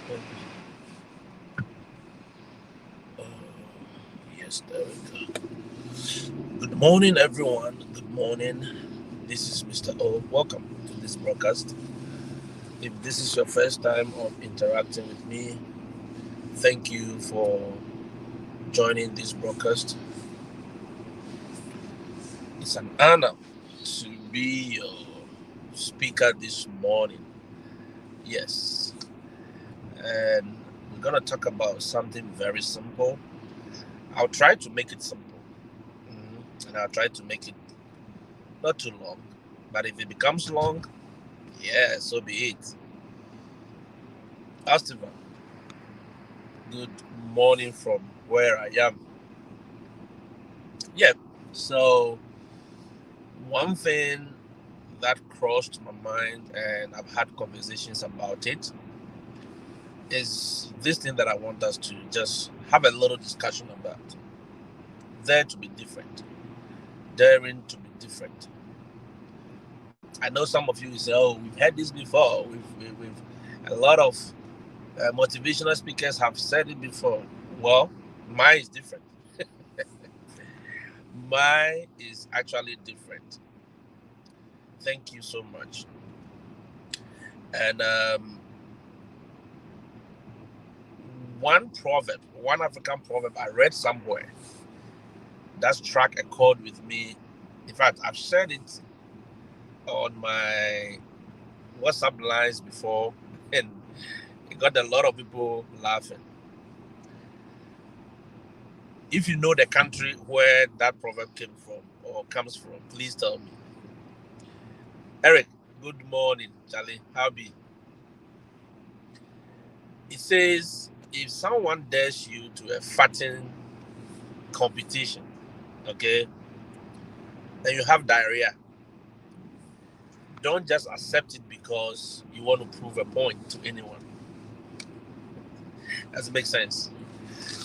Thank you. Yes, there we go. Good morning, everyone. Good morning. This is Mr. O. Welcome to this broadcast. If this is your first time of interacting with me, thank you for joining this broadcast. It's an honor to be your speaker this morning. Yes, and we're going to talk about something very simple. I'll try to make it simple, and I'll try to make it not too long. But if it becomes long, yeah, so be it. Esteban, good morning from where I am. Yeah, so one thing that crossed my mind, and I've had conversations about it, is this thing that I want us to just have a little discussion about. Dare to be different, daring to be different. I know some of you will say, "Oh, we've heard this before. We've a lot of motivational speakers have said it before." Well, mine is different. Mine is actually different. Thank you so much. And one proverb, one African proverb I read somewhere that struck a chord with me. In fact, I've shared it on my WhatsApp lines before, and it got a lot of people laughing. If you know the country where that proverb came from or comes from, please tell me. Eric, good morning, Charlie. How be? It says, if someone dares you to a fattening competition, okay, and you have diarrhea, don't just accept it because you want to prove a point to anyone. Does it make sense?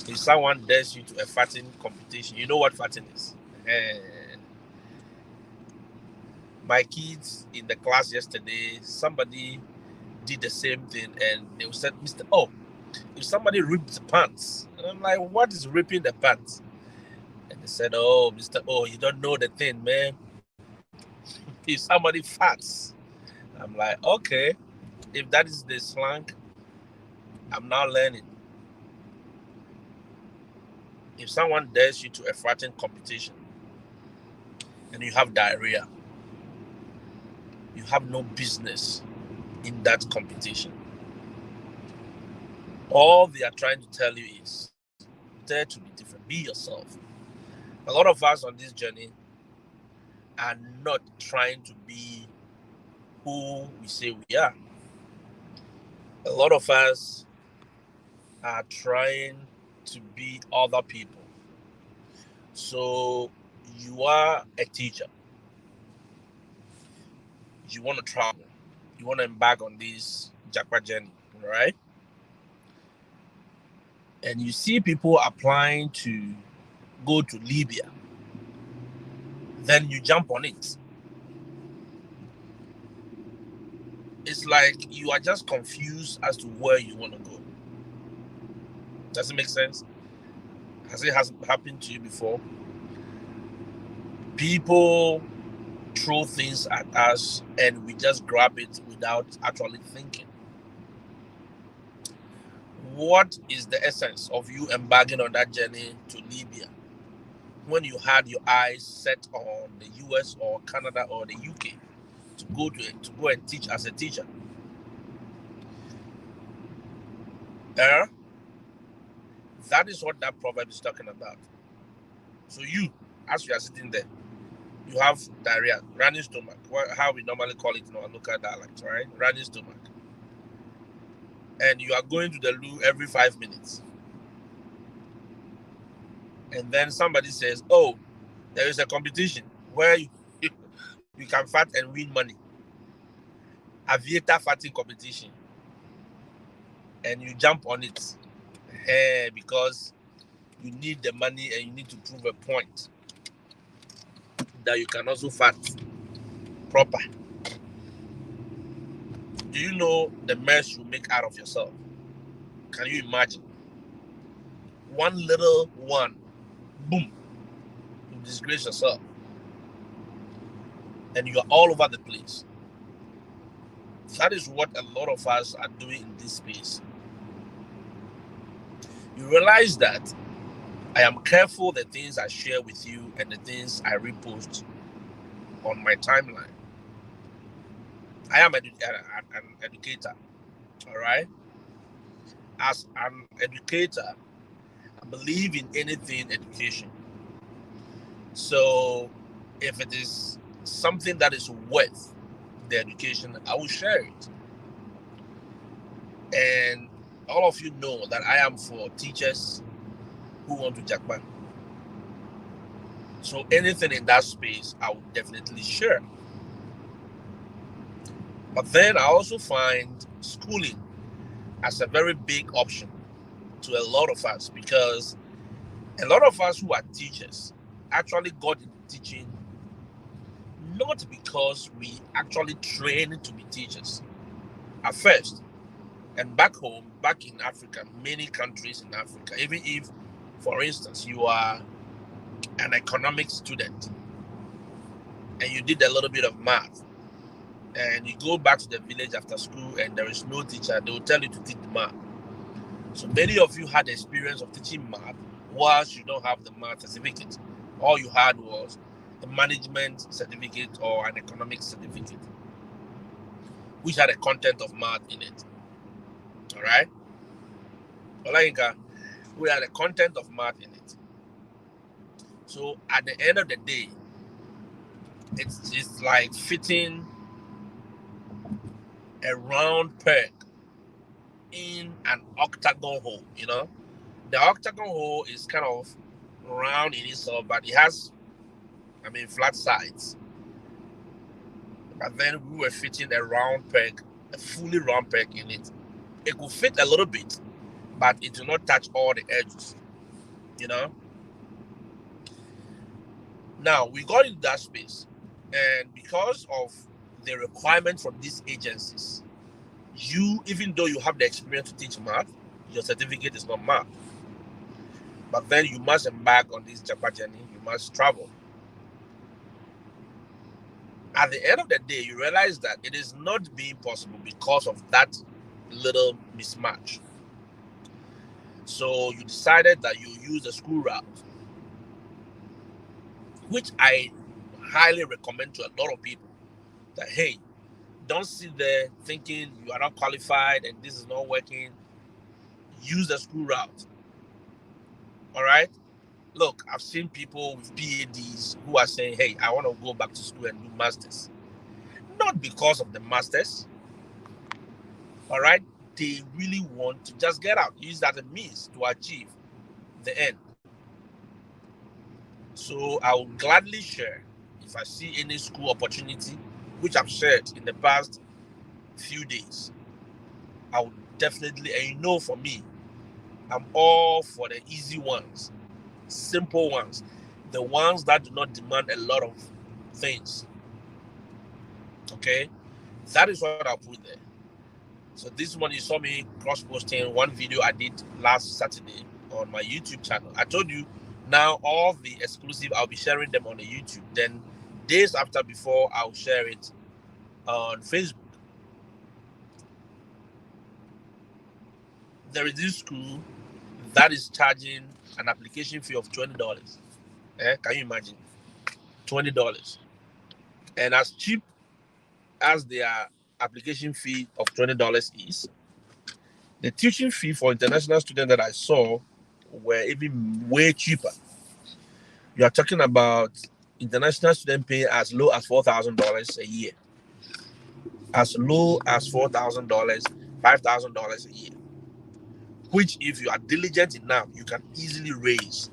If someone dares you to a fattening competition, you know what fattening is. Eh, my kids in the class yesterday, somebody did the same thing, and they said, "Mr. Oh, if somebody ripped the pants," and I'm like, "What is ripping the pants?" And they said, "Oh, Mr. Oh, you don't know the thing, man. If somebody farts," I'm like, "Okay, if that is the slang, I'm now learning." If someone dares you to a farting competition and you have diarrhea, you have no business in that competition. All they are trying to tell you is dare to be different, be yourself. A lot of us on this journey are not trying to be who we say we are. A lot of us are trying to be other people. So you are a teacher, you want to travel, you want to embark on this Jackpot journey, right? And you see people applying to go to Libya, then you jump on it. It's like you are just confused as to where you want to go. Does it make sense? Has happened to you before? People throw things at us and we just grab it without actually thinking. What is the essence of you embarking on that journey to Libya when you had your eyes set on the US or Canada or the UK to go and teach as a teacher? Uh, that is what that proverb is talking about. So you, as you are sitting there, you have diarrhea, running stomach, how we normally call it in our local dialect, right? Running stomach. And you are going to the loo every 5 minutes. And then somebody says, "Oh, there is a competition where you can fat and win money. Aviator fatting competition." And you jump on it because you need the money and you need to prove a point that you can also fat proper. Do you know the mess you make out of yourself? Can you imagine? One little one, boom, you disgrace yourself. And you are all over the place. That is what a lot of us are doing in this space. You realize that I am careful the things I share with you and the things I repost on my timeline. I am an educator, all right? As an educator, I believe in anything education. So if it is something that is worth the education, I will share it. And all of you know that I am for teachers who want to Japan. So anything in that space, I would definitely share. But then I also find schooling as a very big option to a lot of us, because a lot of us who are teachers actually got into teaching not because we actually trained to be teachers at first. And back home, back in Africa, many countries in Africa, even if, for instance, you are an economics student and you did a little bit of math, and you go back to the village after school and there is no teacher, they will tell you to teach math. So many of you had the experience of teaching math whilst you don't have the math certificate. All you had was a management certificate or an economics certificate, which had a content of math in it. All right? We had a content of math in it. So at the end of the day, it's like fitting a round peg in an octagon hole, you know? The octagon hole is kind of round in itself, but it has, flat sides. But then we were fitting a round peg, a fully round peg in it. It could fit a little bit, but it will not touch all the edges, you know? Now, we got into that space, and because of the requirement from these agencies, you, even though you have the experience to teach math, your certificate is not math. But then you must embark on this Japan journey, you must travel. At the end of the day, you realize that it is not being possible because of that little mismatch. So you decided that you use the school route, which I highly recommend to a lot of people. That, hey, don't sit there thinking you are not qualified and this is not working. Use the school route. All right? Look, I've seen people with PhDs who are saying, hey, I want to go back to school and do masters. Not because of the masters. All right? They really want to just get out. Use that as a means to achieve the end. So I will gladly share if I see any school opportunity, which I've shared in the past few days. I would definitely, and you know, for me, I'm all for the easy ones, simple ones, the ones that do not demand a lot of things. Okay, that is what I'll put there. So this one, you saw me cross-posting one video I did last Saturday on my YouTube channel. I told you now all the exclusive, I'll be sharing them on the YouTube. Then days after, before, I'll share it on Facebook. There is this school that is charging an application fee of $20. Can you imagine? $20. And as cheap as their application fee of $20 is, the tuition fee for international students that I saw were even way cheaper. You are talking about international students paying as low as $4,000 a year. As low as $4,000, $5,000 a year. Which, if you are diligent enough, you can easily raise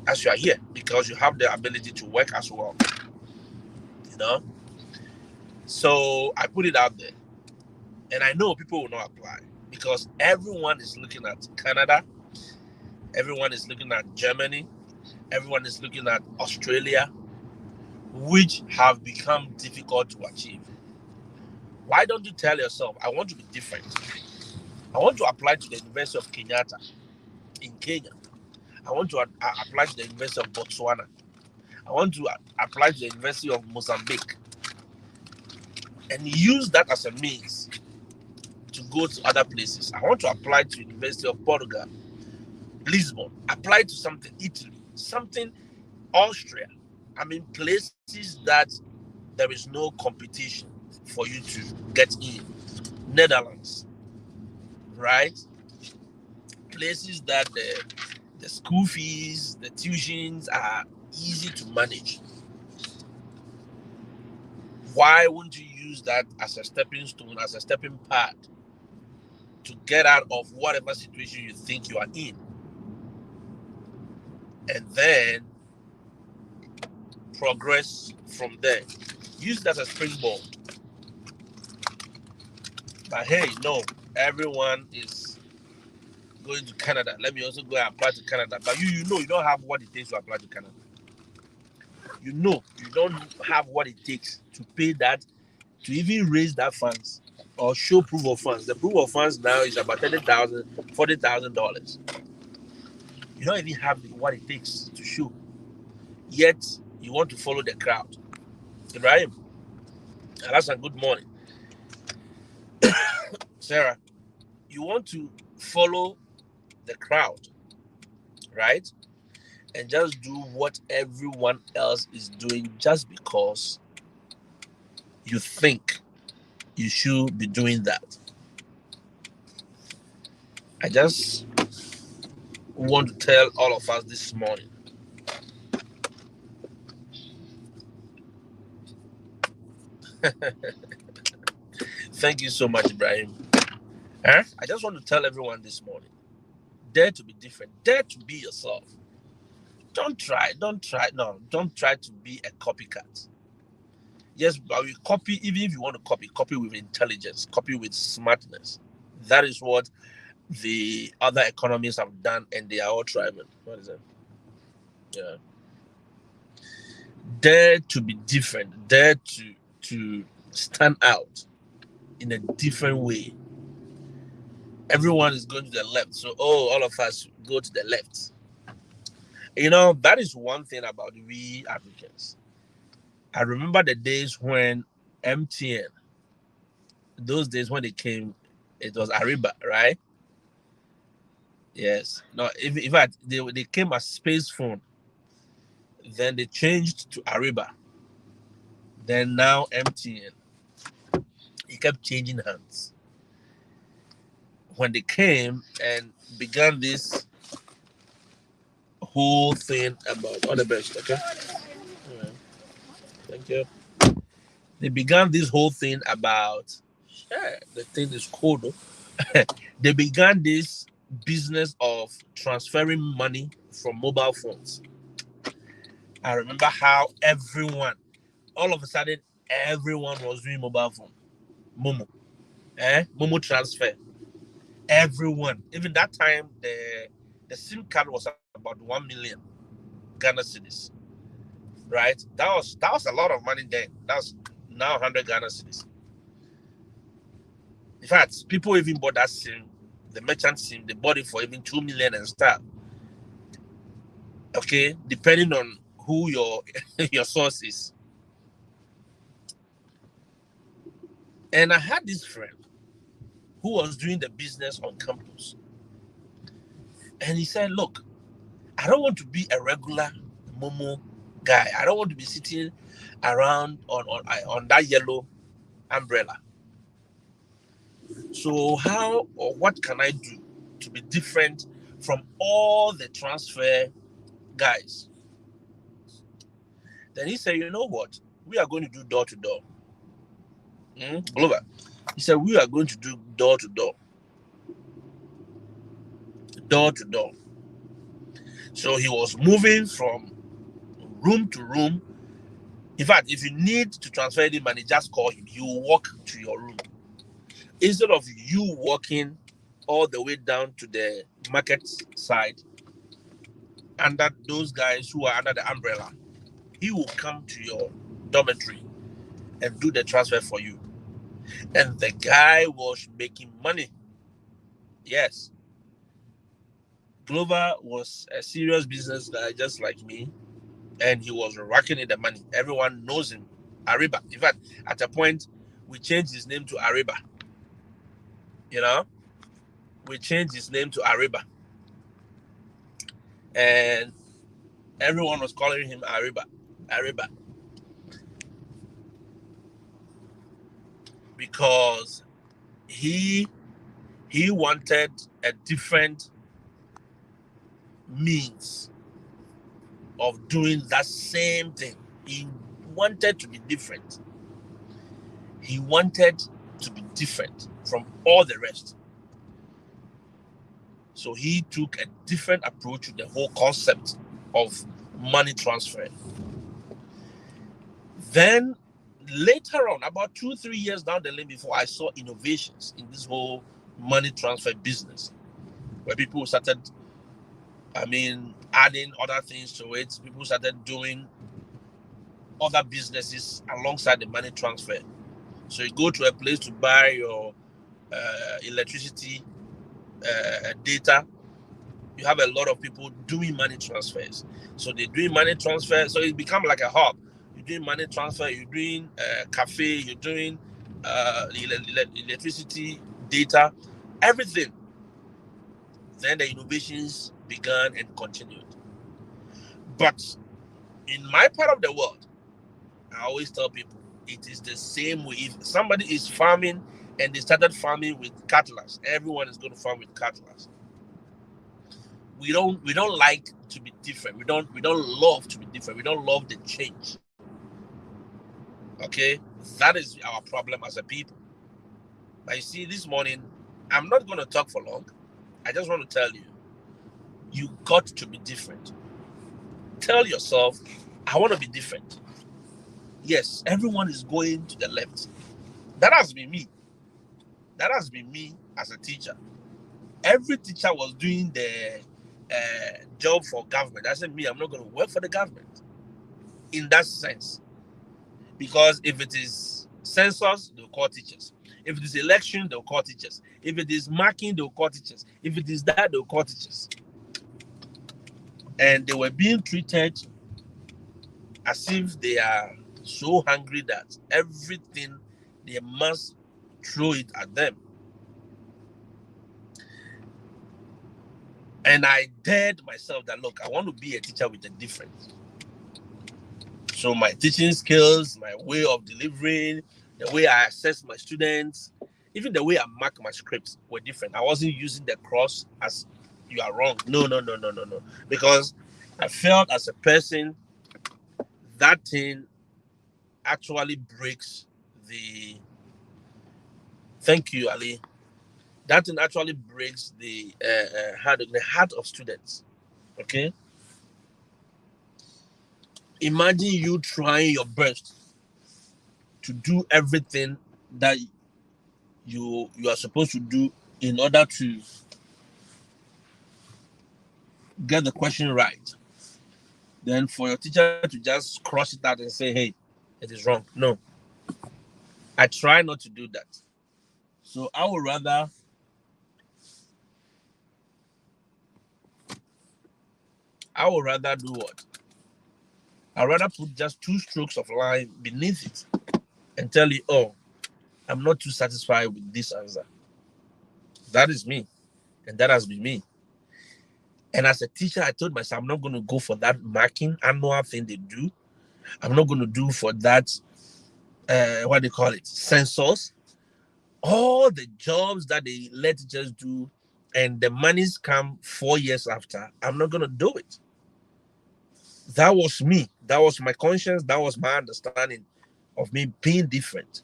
as you are here, because you have the ability to work as well. You know? So I put it out there. And I know people will not apply, because everyone is looking at Canada, everyone is looking at Germany, everyone is looking at Australia, which have become difficult to achieve. Why don't you tell yourself, I want to be different? I want to apply to the University of Kenyatta in Kenya. I want to apply to the University of Botswana. I want to apply to the University of Mozambique, and use that as a means to go to other places. I want to apply to the University of Portugal, Lisbon, apply to something, Italy, something, Austria. I mean, places that there is no competition for you to get in. Netherlands, right? Places that the school fees, the tuitions are easy to manage. Why wouldn't you use that as a stepping stone, as a stepping pad to get out of whatever situation you think you are in? And then progress from there. Use that as a springboard. But hey, no, everyone is going to Canada. Let me also go and apply to Canada. But you know you don't have what it takes to apply to Canada. You know you don't have what it takes to pay that, to even raise that funds or show proof of funds. The proof of funds now is about $30,000, $40,000. You don't even have what it takes to show. Yet you want to follow the crowd. Ibrahim, Alasan, good morning. Sarah, you want to follow the crowd, right? And just do what everyone else is doing just because you think you should be doing that. I just want to tell all of us this morning, thank you so much, Ibrahim. I just want to tell everyone this morning, dare to be different, dare to be yourself. Don't try to be a copycat. Yes, but we copy, even if you want to copy with intelligence, copy with smartness. That is what the other economies have done, and they are all thriving. What is that? Yeah. Dare to be different, dare to stand out in a different way. Everyone is going to the left, so all of us go to the left. You know, that is one thing about we Africans. I remember the days when MTN, those days when they came, it was Ariba, right? Yes. No, in fact, they came as Space Phone. Then they changed to Ariba. Then now MTN. It kept changing hands. When they came and began this whole thing about all the best, okay? Yeah, thank you. They began this whole thing about, the thing is cool. They began this business of transferring money from mobile phones. I remember how everyone, all of a sudden, everyone was doing mobile phone. Momo. Momo transfer. Everyone. Even that time, the SIM card was about 1 million Ghana cedis. Right? That was a lot of money then. That's now 100 Ghana cedis. In fact, people even bought that SIM, the merchant SIM, they bought it for even 2 million and stuff. Okay, depending on who your source is. And I had this friend who was doing the business on campus. And he said, look, I don't want to be a regular Momo guy. I don't want to be sitting around on that yellow umbrella. So how or what can I do to be different from all the transfer guys? Then he said, you know what? We are going to do door to door. Glover. He said, we are going to do door to door. Door to door. So he was moving from room to room. In fact, if you need to transfer any money, just call him. He will walk to your room. Instead of you walking all the way down to the market side under those guys who are under the umbrella, he will come to your dormitory and do the transfer for you. And the guy was making money. Yes. Glover was a serious business guy just like me, and he was racking in the money. Everyone knows him. Ariba. In fact, at a point, we changed his name to Ariba. You know, we changed his name to Ariba, and everyone was calling him Ariba, Ariba, because he he wanted a different means of doing that same thing. He wanted to be different. He wanted to be different from all the rest. So he took a different approach to the whole concept of money transfer. Then later on, about 2-3 years down the lane, before I saw innovations in this whole money transfer business, where people started, adding other things to it. People started doing other businesses alongside the money transfer. So you go to a place to buy your electricity data. You have a lot of people doing money transfers. So they're doing money transfer. So it becomes like a hub. You're doing money transfer. You're doing cafe. You're doing electricity data, everything. Then the innovations began and continued. But in my part of the world, I always tell people it is the same way. If somebody is farming and they started farming with cutlass, everyone is going to farm with cutlass. We don't like to be different. We don't love to be different. We don't love the change. Okay, that is our problem as a people. Now you see, this morning I'm not going to talk for long. I just want to tell you, you got to be different. Tell yourself, I want to be different. Yes, everyone is going to the left. That has been me. That has been me as a teacher. Every teacher was doing the job for government. I said, me, I'm not going to work for the government in that sense. Because if it is census, they'll call teachers. If it is election, they'll call teachers. If it is marking, they'll call teachers. If it is that, they'll call teachers. And they were being treated as if they are so hungry that everything they must throw it at them. And I dared myself that, look, I want to be a teacher with a difference. So my teaching skills, my way of delivering, the way I assess my students, even the way I mark my scripts were different. I wasn't using the cross as you are wrong. No. Because I felt as a person, that thing actually breaks the... Thank you, Ali. That thing actually breaks the heart of students. Okay? Imagine you trying your best to do everything that you are supposed to do in order to get the question right. Then for your teacher to just cross it out and say, hey, it is wrong. No. I try not to do that. So I would rather do what? I'd rather put just 2 strokes of line beneath it and tell you, oh, I'm not too satisfied with this answer. That is me. And that has been me. And as a teacher, I told myself, I'm not going to go for that marking annual thing they do. I'm not going to do for that, what they call it, census. All the jobs that they let teachers do and the monies come 4 years after, I'm not going to do it. That was me. That was my conscience. That was my understanding of me being different.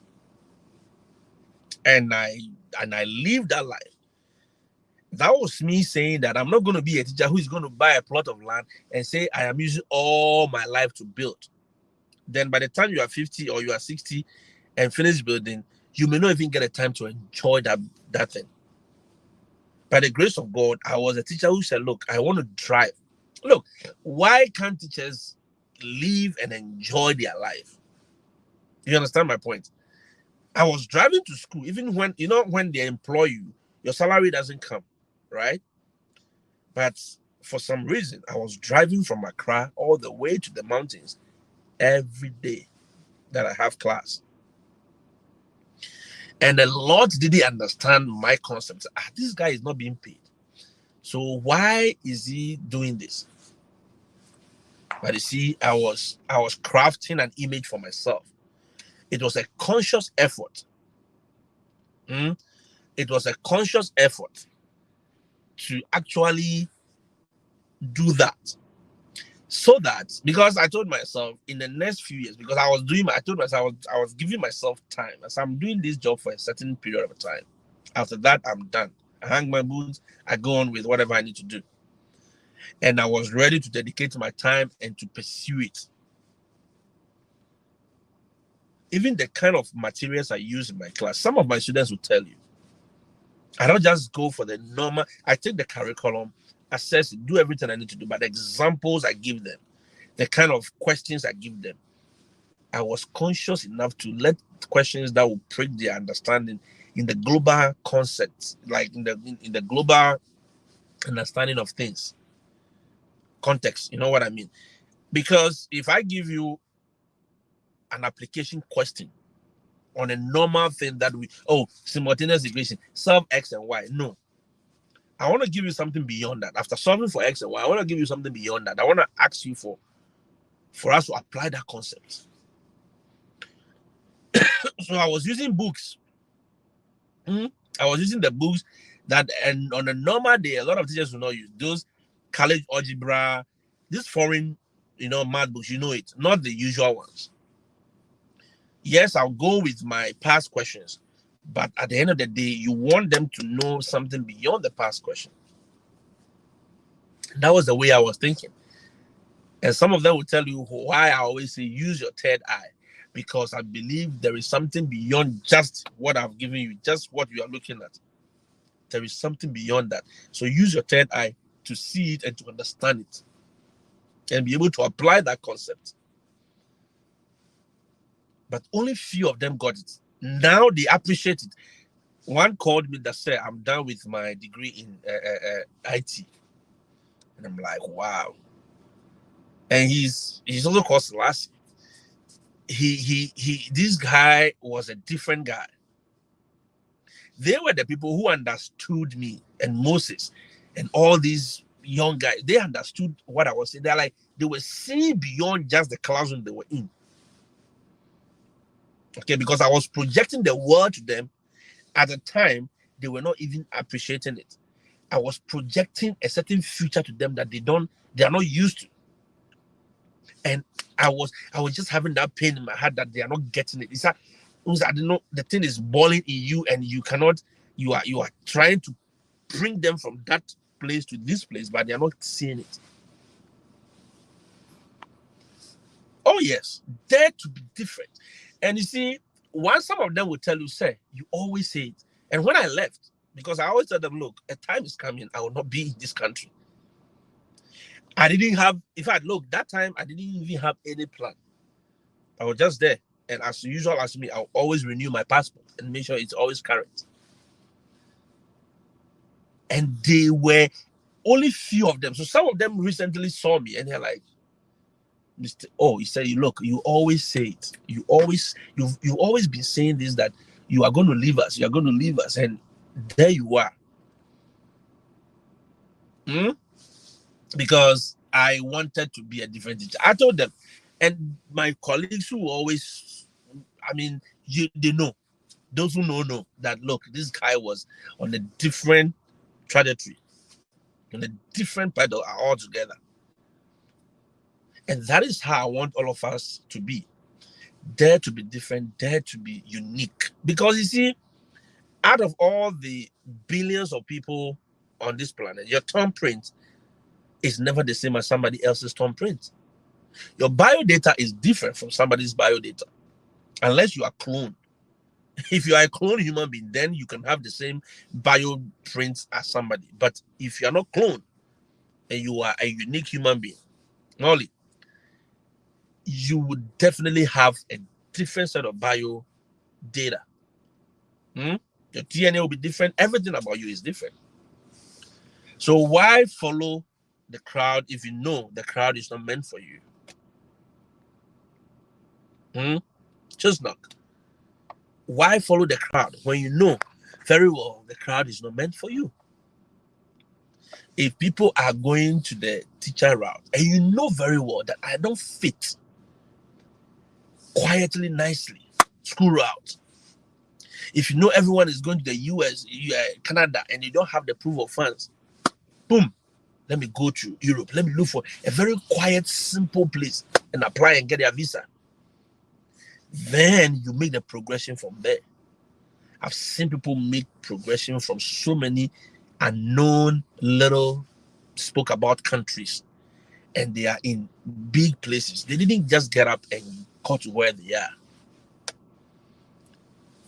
And I lived that life. That was me saying that I'm not going to be a teacher who is going to buy a plot of land and say I am using all my life to build. Then by the time you are 50 or you are 60 and finish building, you may not even get a time to enjoy that thing. By the grace of God, I was a teacher who said, look, I want to drive. Look, why can't teachers live and enjoy their life? You understand my point? I was driving to school, even when they employ you, your salary doesn't come, right? But for some reason, I was driving from Accra all the way to the mountains every day that I have class. And a lot didn't understand my concept. This guy is not being paid. So why is he doing this? But you see, I was crafting an image for myself. It was a conscious effort. It was a conscious effort to actually do that. So that, because I told myself in the next few years, because I told myself I was giving myself time. As I'm doing this job for a certain period of time. After that, I'm done. I hang my boots, I go on with whatever I need to do. And I was ready to dedicate my time and to pursue it. Even the kind of materials I use in my class, some of my students will tell you, I don't just go for the normal, I take the curriculum, assess it, do everything I need to do, but the examples I give them, the kind of questions I give them, I was conscious enough to let questions that will prick their understanding in the global concepts, like in the global understanding of things, context, you know what I mean? Because if I give you an application question on a normal thing that simultaneous equation, solve X and Y, no. I want to give you something beyond that. After solving for X and Y, I want to give you something beyond that. I want to ask you for us to apply that concept. So I was using books. I was using the books that, and on a normal day, a lot of teachers will not use those college algebra, these foreign, math books, it, not the usual ones. Yes, I'll go with my past questions, but at the end of the day, you want them to know something beyond the past question. That was the way I was thinking. And some of them will tell you why I always say use your third eye, because I believe there is something beyond just what I've given you, just what you are looking at. There is something beyond that. So use your third eye to see it and to understand it and be able to apply that concept. But only few of them got it. Now they appreciate it. One called me that said, I'm done with my degree in IT. And I'm like, wow. And he's also called Selassie. This guy was a different guy. They were the people who understood me and Moses and all these young guys. They understood what I was saying. They were seeing beyond just the classroom they were in. Okay, because I was projecting the world to them at the time, they were not even appreciating it. I was projecting a certain future to them that they are not used to. And I was just having that pain in my heart that they are not getting it. I don't know, the thing is boiling in you, and you are trying to bring them from that place to this place, but they are not seeing it. Oh yes, dare to be different. And you see, some of them will tell you, say, you always say it. And when I left, because I always tell them, look, a time is coming, I will not be in this country. I didn't have, in fact, look, that time I didn't even have any plan. I was just there. And as usual as me, I'll always renew my passport and make sure it's always current. And they were only few of them. So some of them recently saw me and they're like, he said, look, you always say it. You've always been saying this, that you are going to leave us. You are going to leave us. And there you are. Because I wanted to be a different teacher. I told them, and my colleagues who always, they know. Those who know that, look, this guy was on a different trajectory, on a different pedal altogether. And that is how I want all of us to be. Dare to be different, dare to be unique. Because you see, out of all the billions of people on this planet, your thumbprint is never the same as somebody else's thumbprint. Your biodata is different from somebody's biodata, unless you are cloned. If you are a cloned human being, then you can have the same bioprint as somebody. But if you are not cloned and you are a unique human being, only you would definitely have a different set of bio data. A Your DNA will be different. Everything about you is different. So why follow the crowd if you know the crowd is not meant for you? Just knock. Why follow the crowd when you know very well the crowd is not meant for you? If people are going to the teacher route and you know very well that I don't fit quietly, nicely, school route. If you know everyone is going to the US, Canada, and you don't have the proof of funds, boom, let me go to Europe. Let me look for a very quiet, simple place and apply and get a visa. Then you make the progression from there. I've seen people make progression from so many unknown little spoke about countries, and they are in big places. They didn't just get up and go to where they are.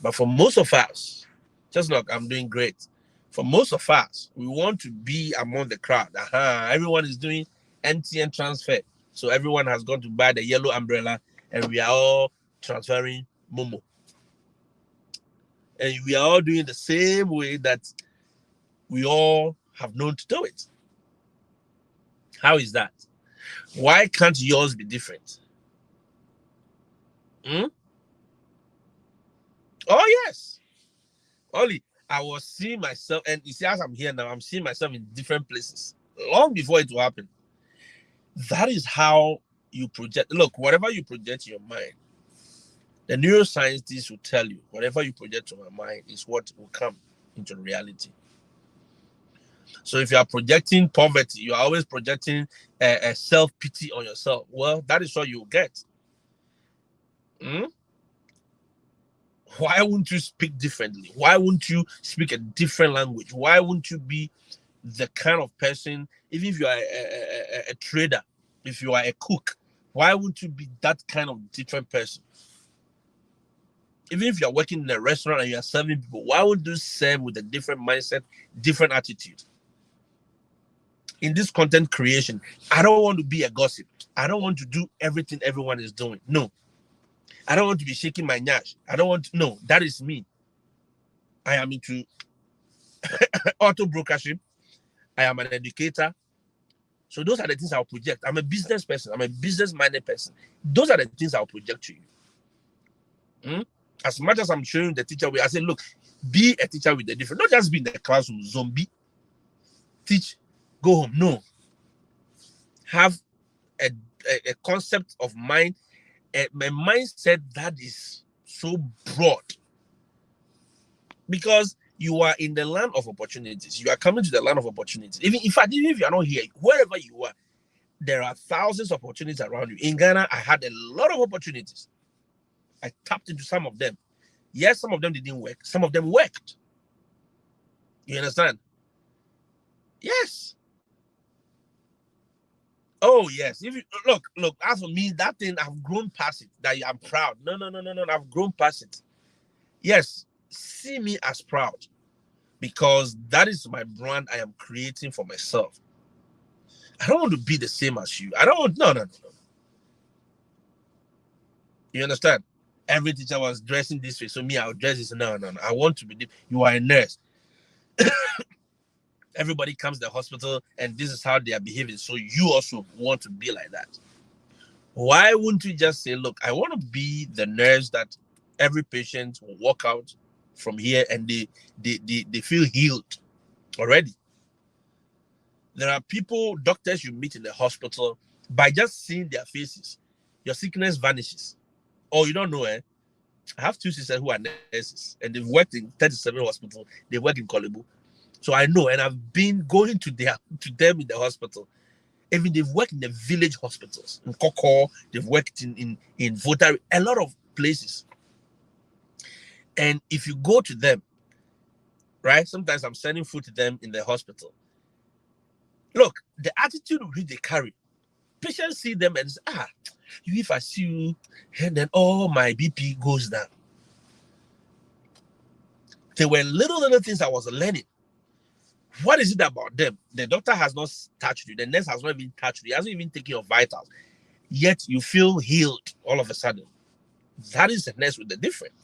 But for most of us, just like I'm doing great. For most of us, we want to be among the crowd. Everyone is doing MTN transfer. So everyone has gone to buy the yellow umbrella and we are all transferring Momo. And we are all doing the same way that we all have known to do it. How is that? Why can't yours be different? Oh, yes. Only I was seeing myself, and you see, as I'm here now, I'm seeing myself in different places long before it will happen. That is how you project. Look, whatever you project in your mind, the neuroscientists will tell you whatever you project in your mind is what will come into reality. So if you are projecting poverty, you are always projecting a self-pity on yourself. Well, that is what you will get. Why wouldn't you speak differently? Why wouldn't you speak a different language? Why wouldn't you be the kind of person, even if you are a trader, if you are a cook, why wouldn't you be that kind of different person? Even if you're working in a restaurant and you're serving people, why would you serve with a different mindset, different attitude? In this content creation, I don't want to be a gossip. I don't want to do everything everyone is doing. No. I don't want to be shaking my nyash. I don't want to. No, that is me. I am into auto brokership. I am an educator. So those are the things I'll project. I'm a business person. I'm a business-minded person. Those are the things I'll project to you. As much as I'm showing the teacher way, I say, look, be a teacher with a different. Not just be in the classroom, zombie. Teach, go home. No. Have a concept of mind, a mindset that is so broad. Because you are in the land of opportunities. You are coming to the land of opportunities. Even if you are not here, wherever you are, there are thousands of opportunities around you. In Ghana, I had a lot of opportunities. I tapped into some of them. Yes, some of them didn't work. Some of them worked. You understand? Yes. Oh, yes. If you look, as for me, that thing, I've grown past it. That I'm proud. No. I've grown past it. Yes, see me as proud. Because that is my brand I am creating for myself. I don't want to be the same as you. I don't want, no. You understand? Every teacher was dressing this way, so me, I'll dress this. No. I want to be, you are a nurse. Everybody comes to the hospital and this is how they are behaving. So you also want to be like that. Why wouldn't you just say, look, I want to be the nurse that every patient will walk out from here and they feel healed already. There are people, doctors you meet in the hospital, by just seeing their faces, your sickness vanishes. Oh, you don't know, I have two sisters who are nurses and they've worked in 37 hospitals. They work in Kolebu. So I know, and I've been going to them in the hospital. Even they've worked in the village hospitals. In Koko, they've worked in Votari, a lot of places. And if you go to them, right, sometimes I'm sending food to them in the hospital. Look, the attitude which they carry, patients see them and say, if I see you, and then all my BP goes down. There were little things I was learning. What is it about them? The doctor has not touched you. The nurse has not even touched you. He hasn't even taken your vitals. Yet you feel healed all of a sudden. That is the nurse with the difference.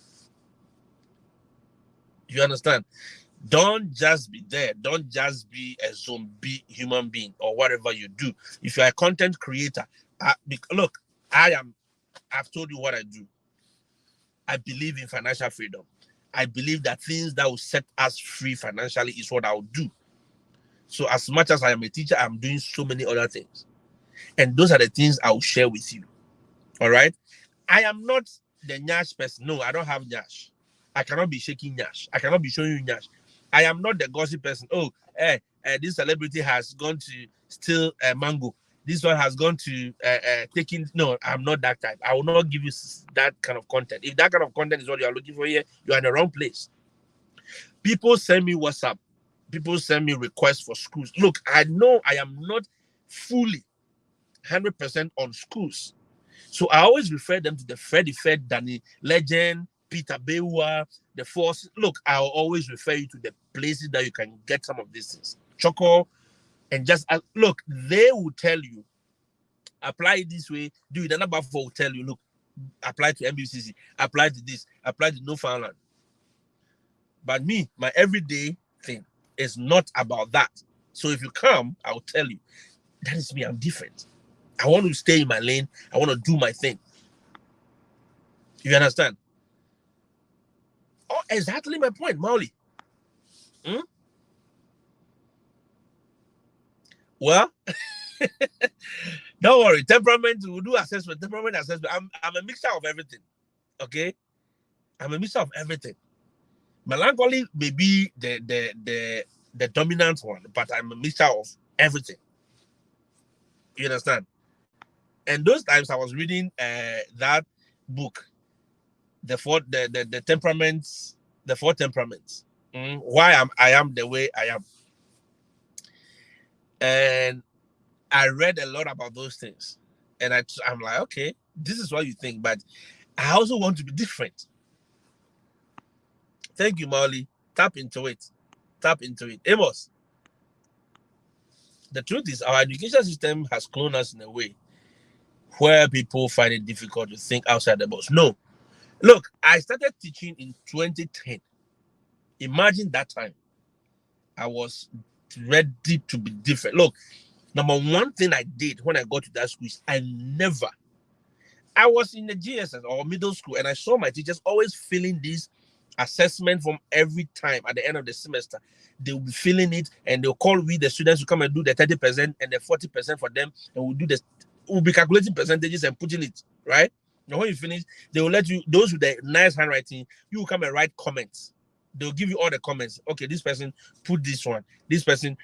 You understand? Don't just be there. Don't just be a zombie human being or whatever you do. If you're a content creator, look, I've told you what I do. I believe in financial freedom. I believe that things that will set us free financially is what I'll do. So as much as I am a teacher, I'm doing so many other things. And those are the things I'll share with you. All right? I am not the nyash person. No, I don't have nyash. I cannot be shaking nyash. I cannot be showing you nyash. I am not the gossip person. Oh, this celebrity has gone to steal a mango. This one has gone to taking. No, I'm not that type. I will not give you that kind of content. If that kind of content is what you are looking for here, you are in the wrong place. People send me WhatsApp. People send me requests for schools. Look, I know I am not fully 100% on schools. So I always refer them to the Freddie Fed, Danny Legend, Peter Bewa, the Force. Look, I'll always refer you to the places that you can get some of these things. Choco, and just look, they will tell you, apply it this way, do it. Another will tell you, look, apply to MBCC, apply to this, apply to Newfoundland. But me, my everyday thing is not about that. So if you come, I'll tell you, that is me, I'm different. I want to stay in my lane. I want to do my thing. You understand? Oh, exactly my point, Mauli. Well, don't worry. Temperament, we'll do assessment. Temperament assessment. I'm a mixture of everything. Okay? I'm a mixture of everything. Melancholy may be the dominant one, but I'm a mixture of everything. You understand? And those times I was reading that book, the four temperaments, the four temperaments. Why I am the way I am. And I read a lot about those things. And I'm like, okay, this is what you think, but I also want to be different. Thank you, Molly. Tap into it. Tap into it. Amos, the truth is our education system has cloned us in a way where people find it difficult to think outside the box. No. Look, I started teaching in 2010. Imagine that time. I was ready to be different. Look, number one thing I did when I got to that school is I was in the GSS or middle school, and I saw my teachers always filling this assessment from every time at the end of the semester. They'll be filling it, and they'll call we the students to come and do the 30% and the 40% for them, and we'll be calculating percentages and putting it right. Now when you finish, they will let you, those with the nice handwriting, you will come and write comments. They'll give you all the comments. Okay, this person put this one. This person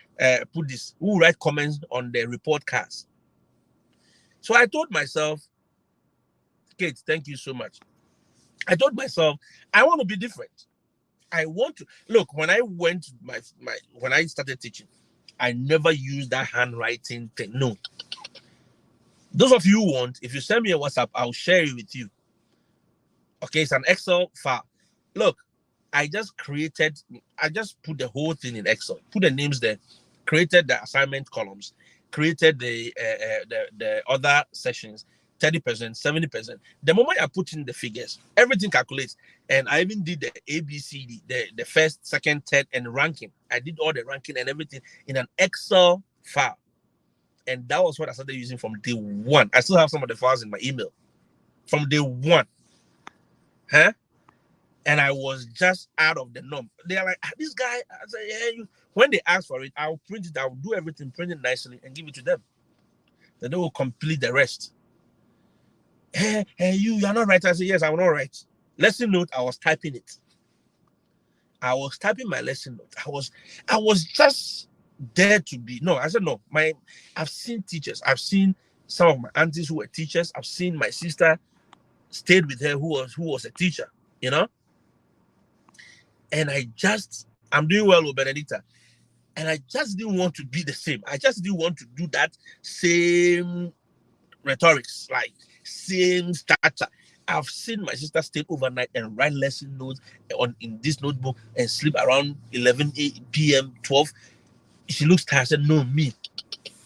put this. Who will write comments on the report cards? So I told myself, Kate, thank you so much. I told myself, I want to be different. I want to look. When I went when I started teaching, I never used that handwriting thing. No. Those of you who want, if you send me a WhatsApp, I'll share it with you. Okay, it's an Excel file. Look, I just put the whole thing in Excel, put the names there, created the assignment columns, created the other sessions, 30%, 70%. The moment I put in the figures, everything calculates. And I even did the ABCD, the first, second, third, and ranking. I did all the ranking and everything in an Excel file. And that was what I started using from day one. I still have some of the files in my email from day one. Huh? And I was just out of the norm. They're like, this guy, I said, yeah. When they ask for it, I'll print it, I'll do everything, print it nicely, and give it to them. Then they will complete the rest. Hey, you're not right. I said, yes, I will not write. Lesson note, I was typing it. I was typing my lesson note. I was just there to be. No, I said, no. I've seen teachers. I've seen some of my aunties who were teachers. I've seen my sister stayed with her who was a teacher, you know? And I'm doing well with Benedicta. And I just didn't want to be the same. I just didn't want to do that same rhetorics, like same stature. I've seen my sister stay overnight and write lesson notes in this notebook and sleep around 11 p.m., 12. She looks tired. I said, no, me.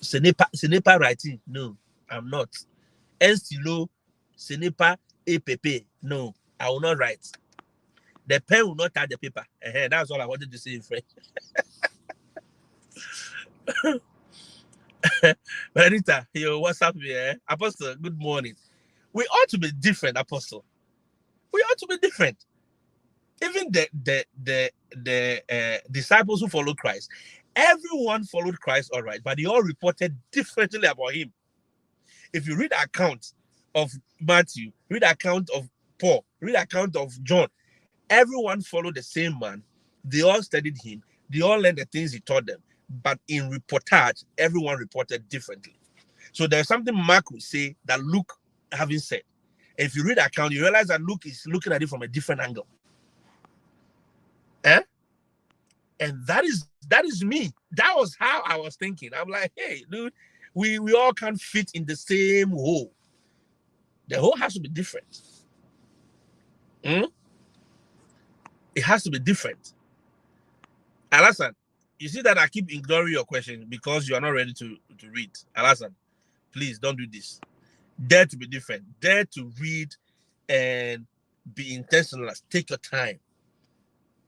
Senepa writing. No, I'm not. Estilo, Senepa, EPP. No, I will not write. the pen will not touch the paper. That's all I wanted to say in French. Benita, what's up here? Apostle, good morning. We ought to be different, Apostle. We ought to be different. Even the disciples who followed Christ, everyone followed Christ all right, but they all reported differently about him. If you read the account of Matthew, read the account of Paul, read the account of John, everyone followed the same man. They all studied him. They all learned the things he taught them. But in reportage, everyone reported differently. So there's something Mark would say that Luke haven't said. If you read the account, you realize that Luke is looking at it from a different angle. And that is me. That was how I was thinking. I'm like, hey, dude, we all can't fit in the same hole. The hole has to be different. It has to be different. Alasan, you see that I keep ignoring your question because you are not ready to read. Alasan, please don't do this. Dare to be different. Dare to read and be intentional. Take your time.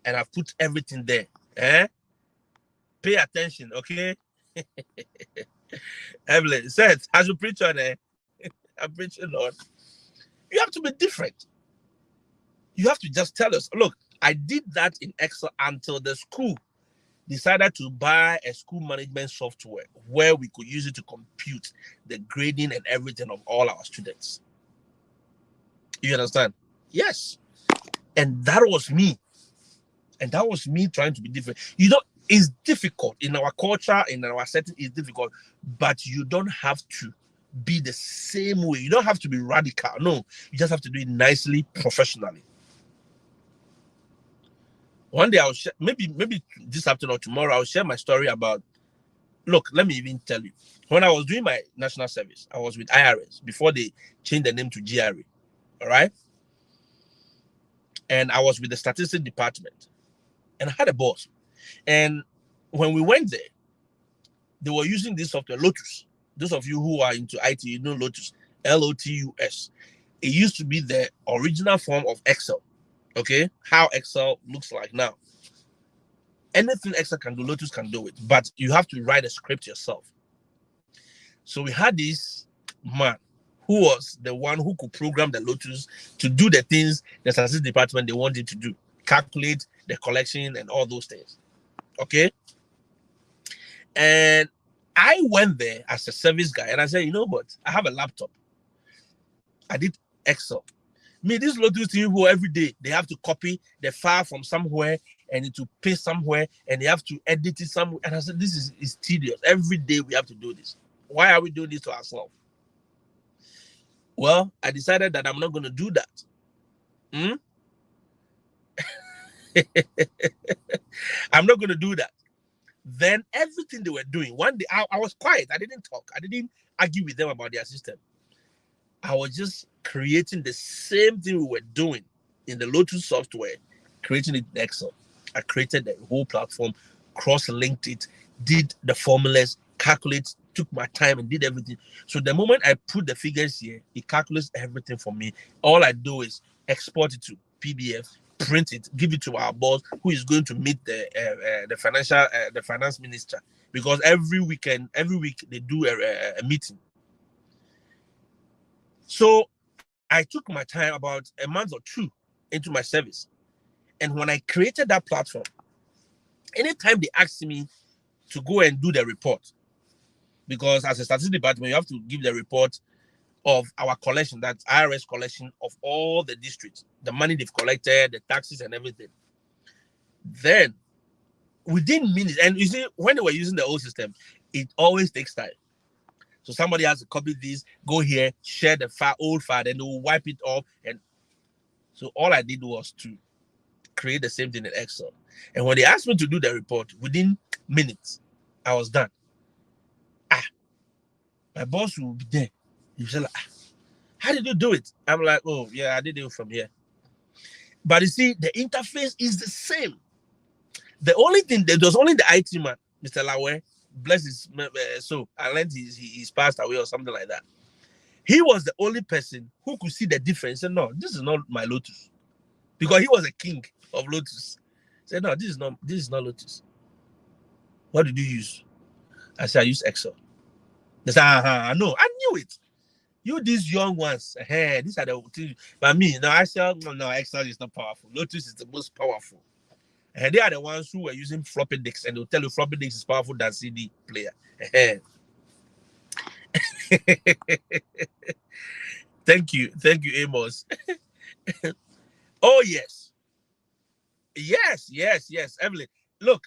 And I've put everything there. Pay attention, okay? Evelyn says, as you preach on I'm preaching on. You have to be different. You have to just tell us, look, I did that in Excel until the school decided to buy a school management software where we could use it to compute the grading and everything of all our students. You understand? Yes. And that was me. And that was me trying to be different. It's difficult in our culture, in our setting, it's difficult, but you don't have to be the same way. You don't have to be radical. No, you just have to do it nicely, professionally. One day I'll share, maybe this afternoon or tomorrow, I'll share my story about, look, let me even tell you. When I was doing my national service, I was with IRS before they changed the name to GRA. All right? And I was with the statistics department. And I had a boss. And when we went there, they were using this software, Lotus. Those of you who are into IT, you know Lotus, Lotus. It used to be the original form of Excel. Okay? How Excel looks like now. Anything Excel can do, Lotus can do it. But you have to write a script yourself. So we had this man who was the one who could program the Lotus to do the things the statistics department they wanted to do. Calculate the collection and all those things. Okay? And I went there as a service guy and I said, you know what? I have a laptop. I did Excel. This Lotus team who every day they have to copy the file from somewhere and to paste somewhere and they have to edit it somewhere. And I said, this is tedious. Every day we have to do this. Why are we doing this to ourselves? Well, I decided that I'm not going to do that. I'm not going to do that. Then everything they were doing, one day I was quiet. I didn't talk. I didn't argue with them about their system. I was just creating the same thing we were doing in the Lotus software, creating it in Excel. I created the whole platform, cross-linked it, did the formulas, calculated, took my time and did everything. So the moment I put the figures here, it calculates everything for me. All I do is export it to PDF, print it, give it to our boss, who is going to meet the finance minister, because every week they do a meeting. So I took my time, about a month or two into my service, and when I created that platform, anytime they asked me to go and do the report, because as a statistics department, you have to give the report of our collection, that's IRS collection of all the districts, the money they've collected, the taxes and everything. Then, within minutes, and you see, when they were using the old system, it always takes time. So somebody has to copy this, go here, share the old file, then they will wipe it off. And so all I did was to create the same thing in Excel. And when they asked me to do the report, within minutes, I was done. My boss will be there. He said, how did you do it? I'm like, oh, yeah, I did it from here. But you see, the interface is the same. The only thing, there was only the IT man, Mr. Lawe, bless his soul. I learned he's passed away or something like that. He was the only person who could see the difference. And no, this is not my Lotus. Because he was a king of Lotus. I said, no, this is not Lotus. What did you use? I said, I use Excel. They said, I know. I knew it. You these young ones, hey, these are the things. But me, no, I said, no, Excel is not powerful. Lotus is the most powerful. And they are the ones who were using floppy disks, and they'll tell you floppy disks is powerful than CD player. Thank you, Amos. Oh yes, Evelyn. Look,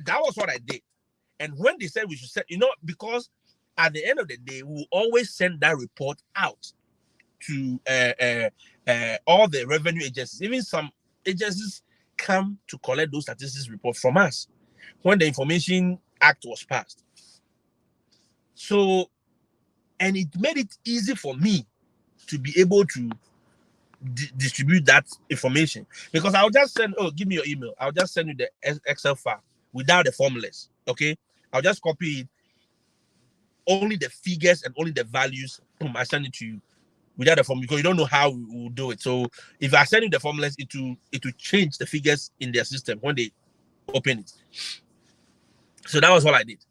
that was what I did. And when they said we should send, because at the end of the day, we will always send that report out to all the revenue agencies. Even some agencies come to collect those statistics reports from us when the Information Act was passed. So, and it made it easy for me to be able to distribute that information, because I'll just send, give me your email. I'll just send you the Excel file without the formulas. Okay, I'll just copy it, only the figures and only the values. Boom, I send it to you without the formula, because you don't know how we will do it. So if I send you the formulas, it will change the figures in their system when they open it. So that was all I did.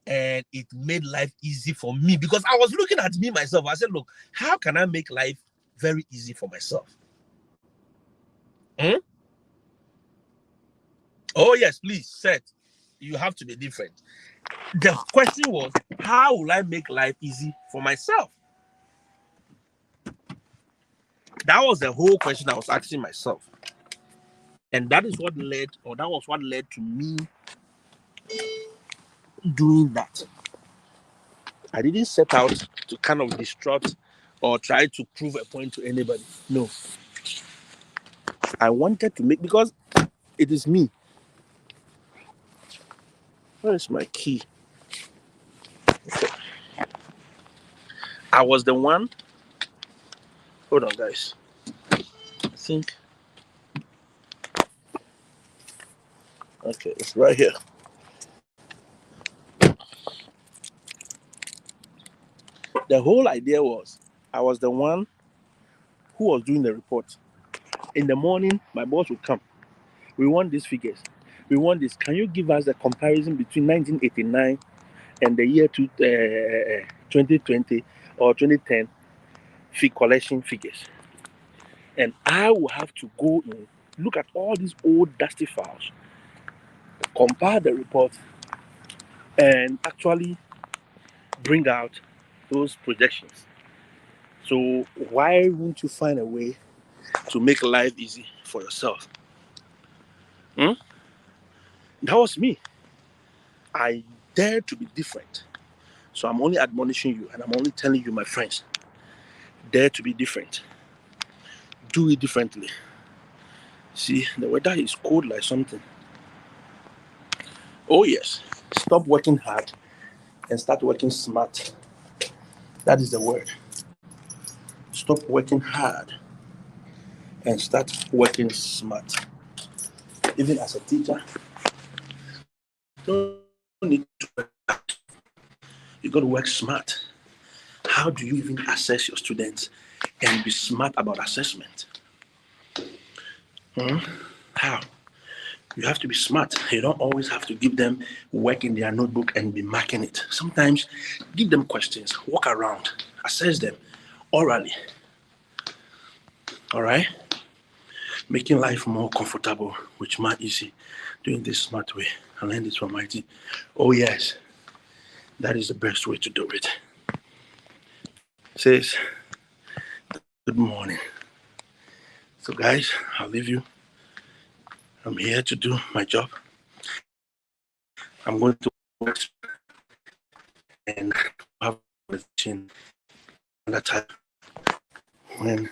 And it made life easy for me, because I was looking at me myself. I said, look, how can I make life very easy for myself? Oh yes, please, Seth, you have to be different. The question was, how will I make life easy for myself? That was the whole question I was asking myself. And that was what led to me doing that. I didn't set out to kind of distract or try to prove a point to anybody. No. I wanted to make, because it is me. Where is my key? Okay. I was the one. Hold on, guys. I think. Okay, it's right here. The whole idea was, I was the one who was doing the report. In the morning, my boss would come. We want these figures. We want this. Can you give us a comparison between 1989 and the year 2020 or 2010 fee collection figures? And I will have to go in, look at all these old dusty files, compare the report, and actually bring out those projections. So why won't you find a way to make life easy for yourself? That was me. I dare to be different. So I'm only admonishing you, and I'm only telling you, my friends, dare to be different. Do it differently. See, the weather is cold like something. Oh yes, stop working hard and start working smart. That is the word. Stop working hard and start working smart. Even as a teacher, you don't need to work hard. You got to work smart. How do you even assess your students and be smart about assessment? How? You have to be smart. You don't always have to give them work in their notebook and be marking it. Sometimes give them questions, walk around, assess them orally. All right? Making life more comfortable, which more easy, doing this smart way. I learned this from my team. Oh yes, that is the best way to do it. Says, good morning. So guys, I'll leave you. I'm here to do my job. I'm going to work and have a vision another time when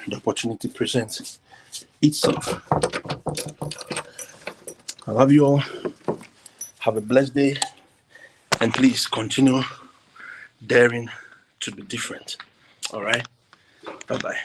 the opportunity presents itself. I love you all. Have a blessed day. And please continue daring to be different. All right? Bye-bye.